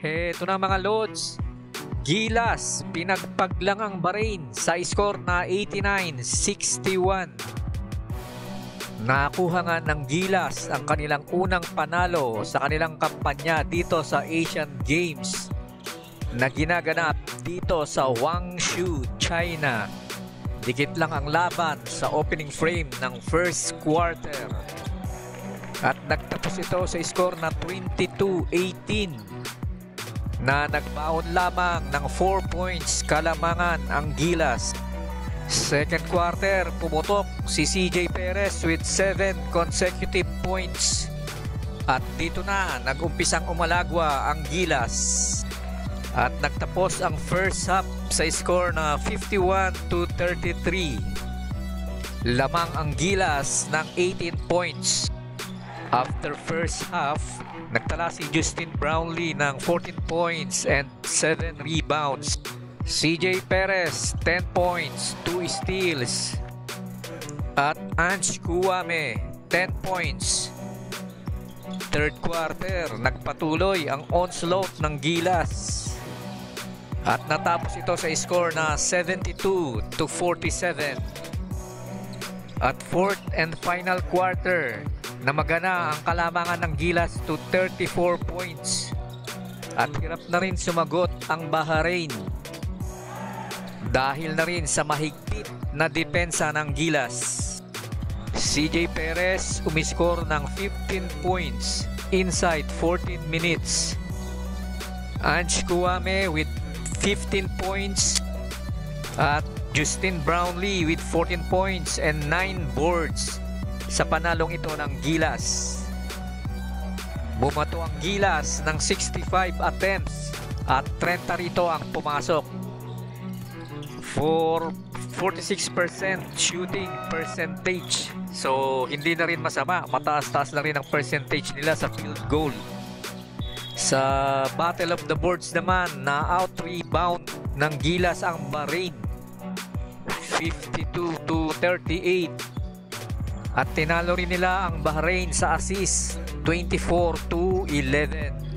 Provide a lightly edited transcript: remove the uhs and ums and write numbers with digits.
Heto na mga Lods, Gilas pinagpaglang ang Bahrain sa score na 89-61. Nakuha nga ng Gilas ang kanilang unang panalo sa kanilang kampanya dito sa Asian Games na ginaganap dito sa Guangzhou, China. Dikit lang ang laban sa opening frame ng first quarter. At nagtapos ito sa score na 22-18 na nagbaon lamang ng 4 points kalamangan ang Gilas. Second quarter, pumutok si CJ Perez with 7 consecutive points. At dito na nag-umpisang umalagwa ang Gilas. At nagtapos ang first half sa score na 51-33. Lamang ang Gilas ng 18 points. After first half, nagtala si Justin Brownlee ng 14 points and 7 rebounds. CJ Perez, 10 points, 2 steals. At Ange Kouame, 10 points. Third quarter, nagpatuloy ang onslaught ng Gilas. At natapos ito sa score na 72-47. At fourth and final quarter, namagana ang kalamangan ng Gilas to 34 points. At hirap na rin sumagot ang Bahrain dahil na rin sa mahigpit na depensa ng Gilas. CJ Perez umiskor ng 15 points inside 14 minutes. Ange Kouame with 15 points at Justin Brownlee with 14 points and 9 boards sa panalong ito ng Gilas. Bumato ang Gilas ng 65 attempts at 30 rito ang pumasok for 46% shooting percentage. So hindi na rin masama, mataas-taas na rin ang percentage nila sa field goal. Sa Battle of the Boards naman, na out rebound ng Gilas ang Bahrain 52-38. At tinalo rin nila ang Bahrain sa assist 24-11.